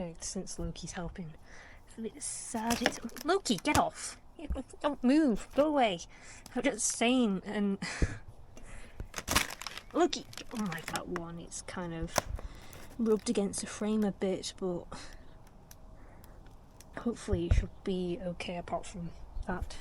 perfect since Loki's helping. It's a bit sad. Loki, get off! Don't move. Go away. I'm just saying. And Loki, I don't like that one. It's kind of rubbed against the frame a bit, but hopefully it should be okay apart from that.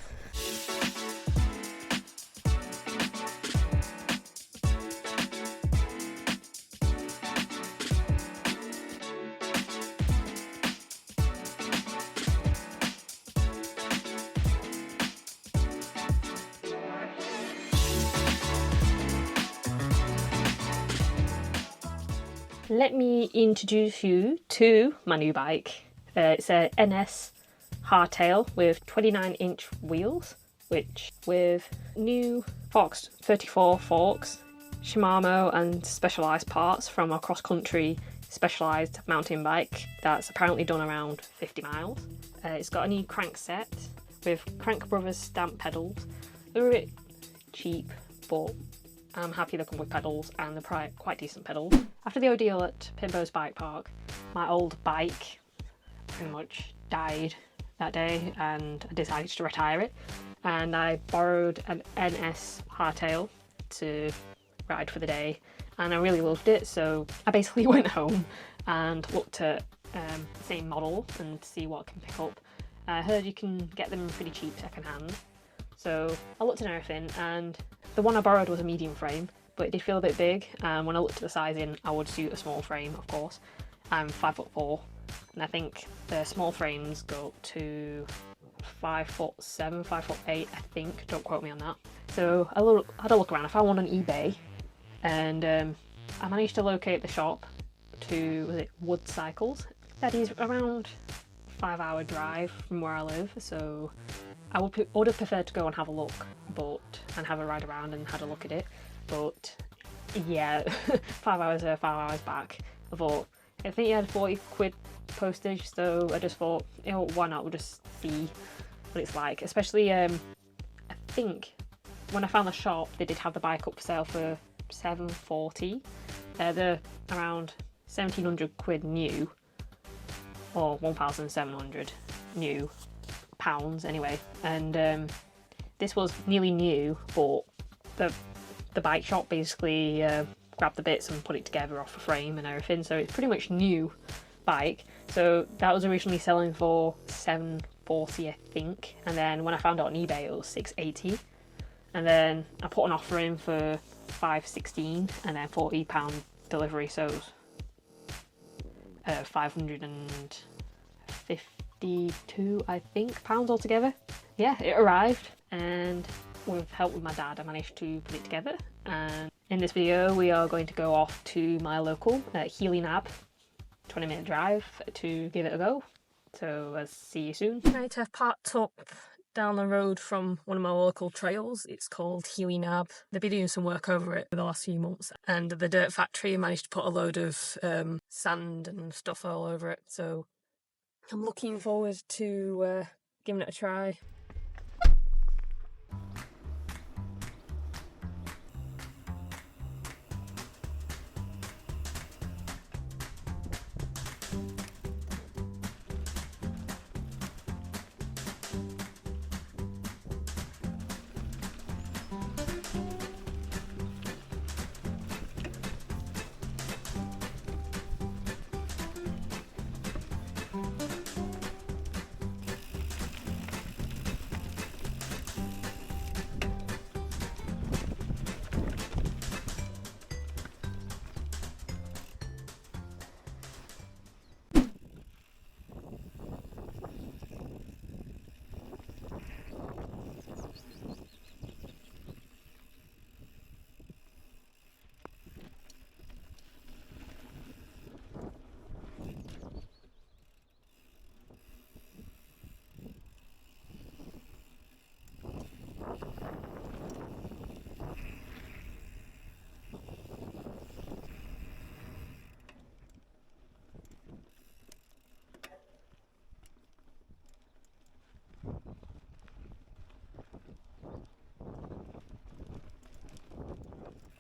Let me introduce you to my new bike. It's a NS Hardtail with 29-inch wheels, which with new Fox 34 forks, Shimano and specialised parts from a cross-country specialised mountain bike that's apparently done around 50 miles. It's got a new crank set with Crank Brothers stamp pedals. They're a bit cheap, but I'm happy they come with pedals, and they're quite decent pedals. After the ordeal at Pimbo's bike park, my old bike pretty much died that day and I decided to retire it, and I borrowed an NS Hardtail to ride for the day, and I really loved it, so I basically went home and looked at the same model and see what I can pick up. I heard you can get them pretty cheap second hand, so I looked at everything, and the one I borrowed was a medium frame, but it did feel a bit big, and when I looked at the sizing, I would suit a small frame, of course. I'm 5'4", and I think the small frames go up to 5'7", 5'8", I think, don't quote me on that. So I had a look around, I found one on eBay, and I managed to locate the shop to, was it Wood Cycles? That is around a 5-hour drive from where I live, so I would have preferred to go and have a look, and have a ride around and had a look at it, but yeah, 5 hours there, 5 hours back. I think you had 40 quid postage, so I just thought, you know, why not, we'll just see what it's like. Especially, I think when I found the shop, they did have the bike up for sale for $740. They're around 1,700 quid new, or 1,700 new pounds anyway, and this was nearly new, but the bike shop basically grabbed the bits and put it together off the frame and everything, so it's pretty much new bike. So that was originally selling for $740, I think, and then when I found it on eBay it was $680, and then I put an offer in for $516 and then £40 delivery, so it was 552, I think, pounds altogether. Yeah, it arrived, and with help with my dad I managed to put it together, and in this video we are going to go off to my local Healey Nab, 20-minute drive, to give it a go. So I'll see you soon. Right, I've parked up down the road from one of my local trails. It's called Healey Nab. They've been doing some work over it for the last few months, and the dirt factory managed to put a load of sand and stuff all over it, so I'm looking forward to giving it a try.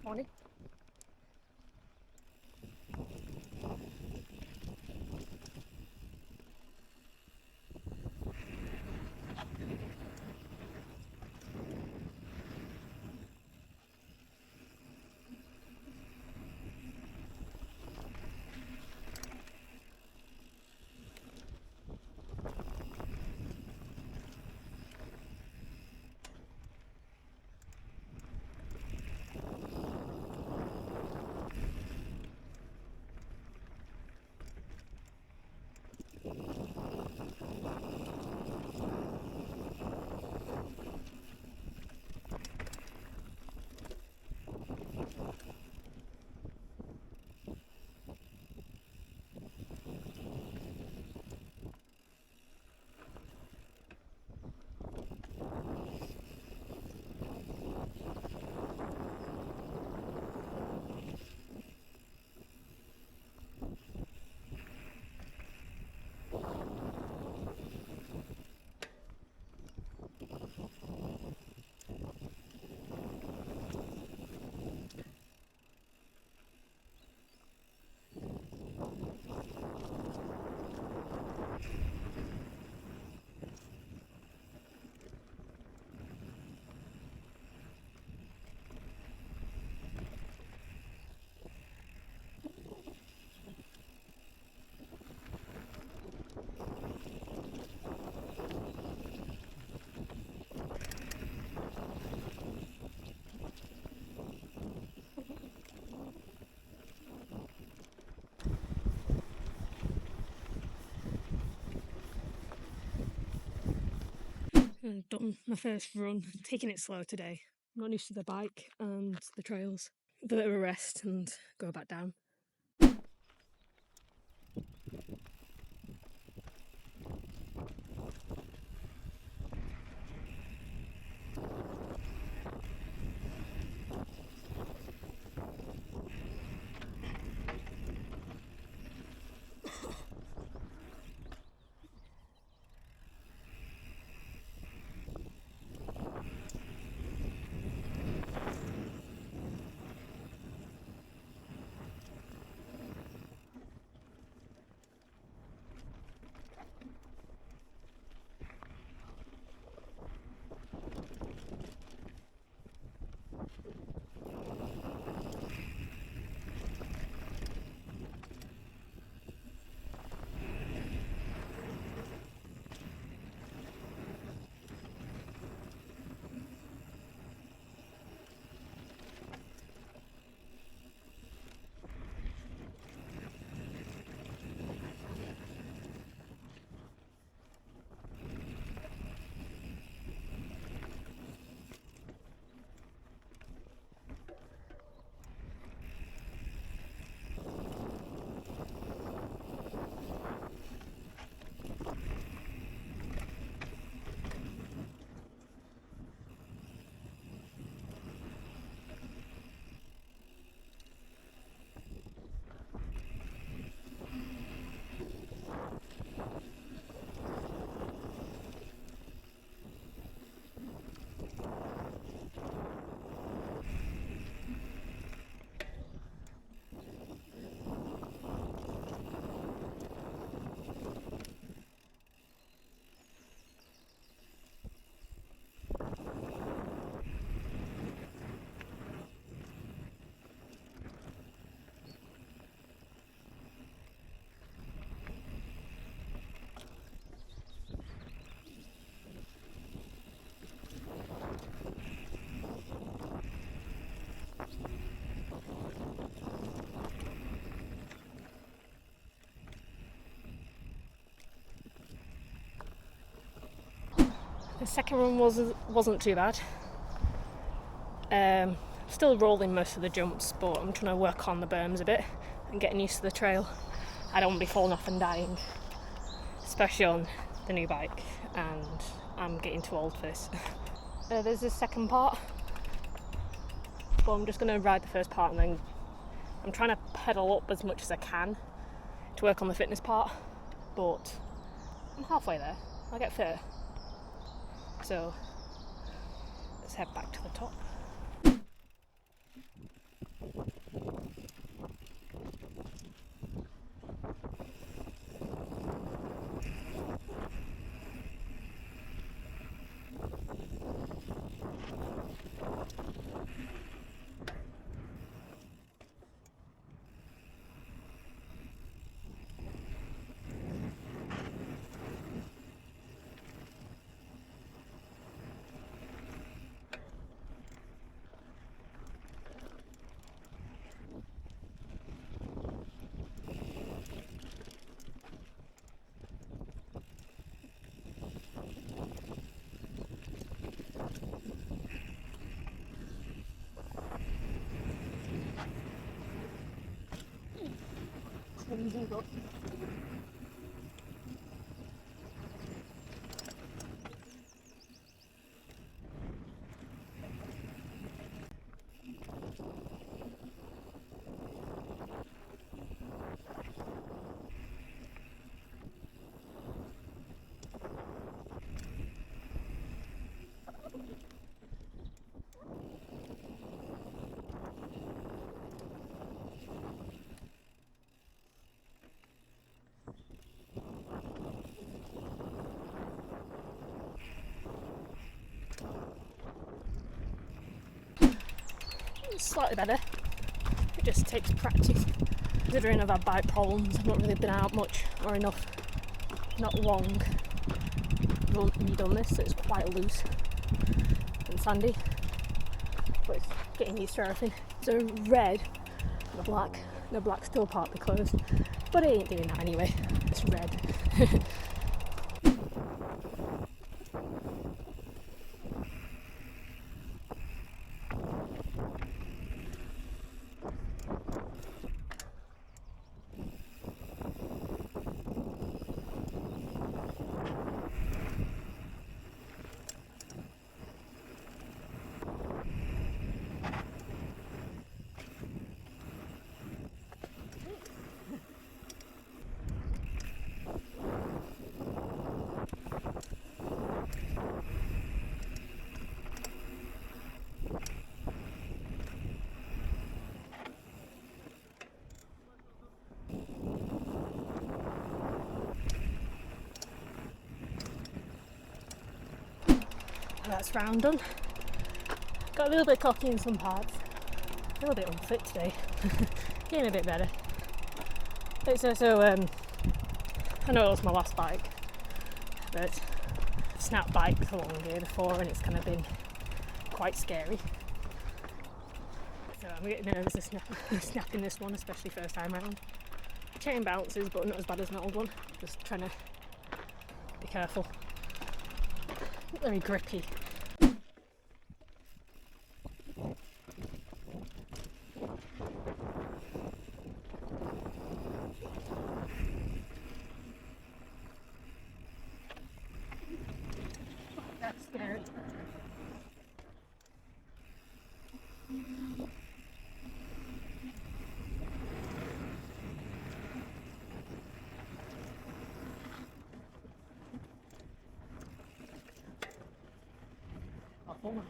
Morning. done my first run, taking it slow today. I'm not used to the bike and the trails. A bit of a rest and go back down. The second run wasn't too bad. Still rolling most of the jumps, but I'm trying to work on the berms a bit and getting used to the trail. I don't want to be falling off and dying, especially on the new bike, and I'm getting too old for this. There's this second part, but I'm just going to ride the first part and then I'm trying to pedal up as much as I can to work on the fitness part, but I'm halfway there. I'll get fitter. So let's head back to the top. Slightly better. It just takes practice. Considering I've had bike problems, I've not really been out much or enough. Not long done this, so it's quite loose and sandy. But it's getting used to everything. So red and the black. The black's still partly closed, but it ain't doing that anyway. It's red. that's round done. Got a little bit cocky in some parts, a little bit unfit today. Getting a bit better. It's also, I know it was my last bike, but I've snapped bikes along here before and it's kind of been quite scary. So I'm getting nervous of snapping this one, especially first time round. Chain bounces, but not as bad as my old one. Just trying to be careful. Very grippy. That's scary. Oh my God.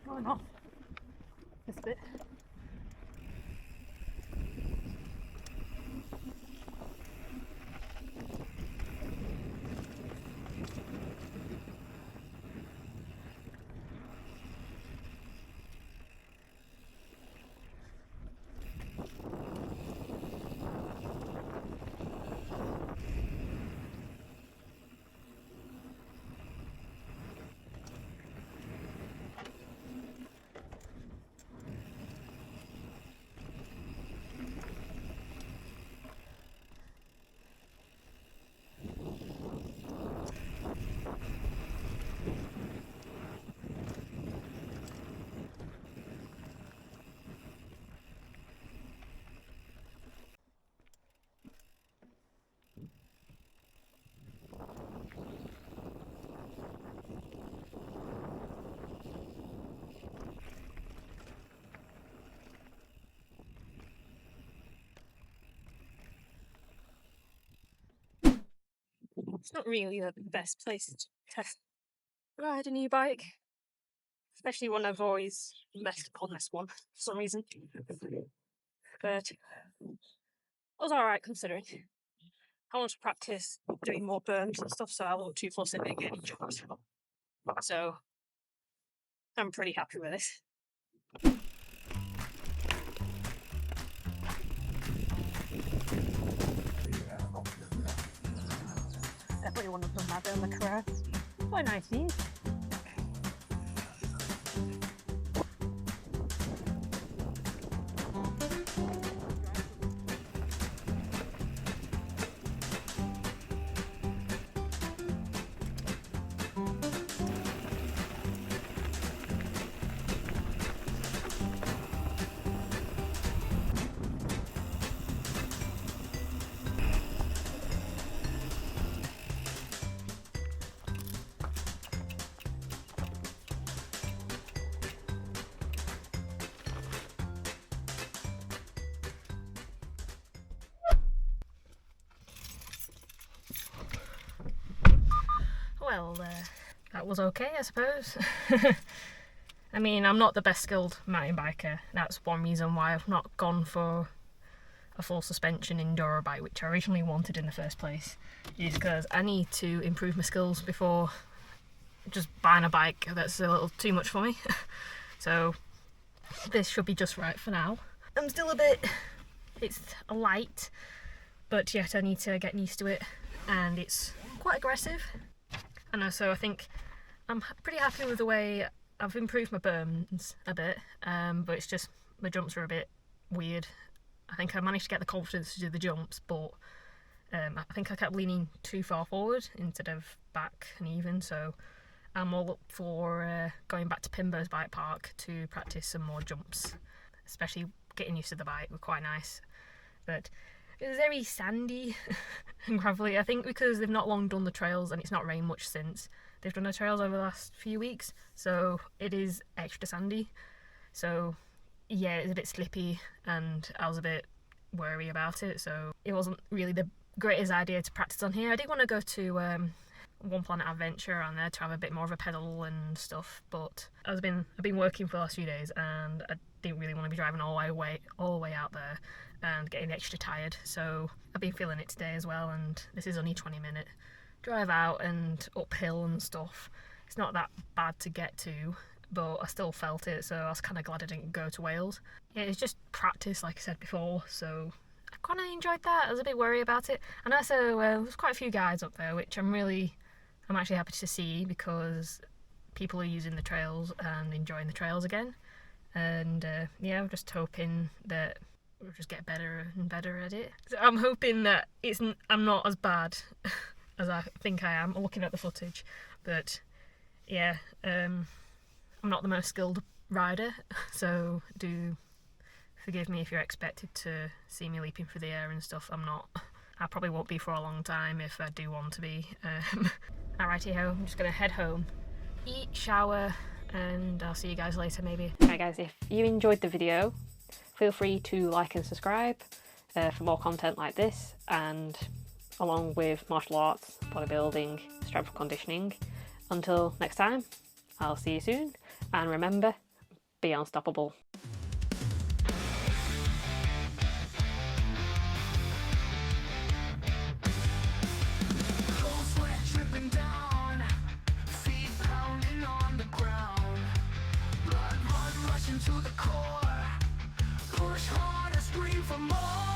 Going off this bit. It's not really the best place to ride a new bike, especially one I've always messed up on this one for some reason. But it was alright considering. I want to practice doing more berms and stuff, so I won't too fussy at getting jumps. So I'm pretty happy with this. Definitely one of them I've done in my career. Quite nice these. Well, that was okay, I suppose. I mean, I'm not the best skilled mountain biker. That's one reason why I've not gone for a full suspension enduro bike, which I originally wanted in the first place, is because I need to improve my skills before just buying a bike that's a little too much for me. So this should be just right for now. I'm still a bit, it's light, but yet I need to get used to it, and it's quite aggressive. And so I think I'm pretty happy with the way I've improved my berms a bit, but it's just my jumps are a bit weird. I think I managed to get the confidence to do the jumps, but I think I kept leaning too far forward instead of back and even, so I'm all up for going back to Pimbo's bike park to practice some more jumps, especially getting used to the bike was quite nice. But it was very sandy and gravelly, I think because they've not long done the trails and it's not rained much since. they've done the trails over the last few weeks, so it is extra sandy. So yeah, it's a bit slippy and I was a bit wary about it, so it wasn't really the greatest idea to practice on here. I did want to go to One Planet Adventure on there to have a bit more of a pedal and stuff, but I've been working for the last few days and I didn't really want to be driving all the way out there and getting extra tired, so I've been feeling it today as well. And this is only 20-minute drive out and uphill and stuff. It's not that bad to get to, but I still felt it, so I was kind of glad I didn't go to Wales. Yeah, it's just practice, like I said before, so I kind of enjoyed that. I was a bit worried about it, and also there's quite a few guides up there, which I'm actually happy to see, because people are using the trails and enjoying the trails again. And yeah, I'm just hoping that we'll just get better and better at it. So I'm hoping that I'm not as bad as I think I am looking at the footage, but yeah, I'm not the most skilled rider, so do forgive me if you're expected to see me leaping through the air and stuff. I'm not. I probably won't be for a long time if I do want to be. Alrighty-ho, I'm just going to head home, eat, shower, and I'll see you guys later maybe. Alright guys, if you enjoyed the video, feel free to like and subscribe for more content like this, and along with martial arts, bodybuilding, strength and conditioning. Until next time, I'll see you soon, and remember, be unstoppable. To the core, push hard and scream for more.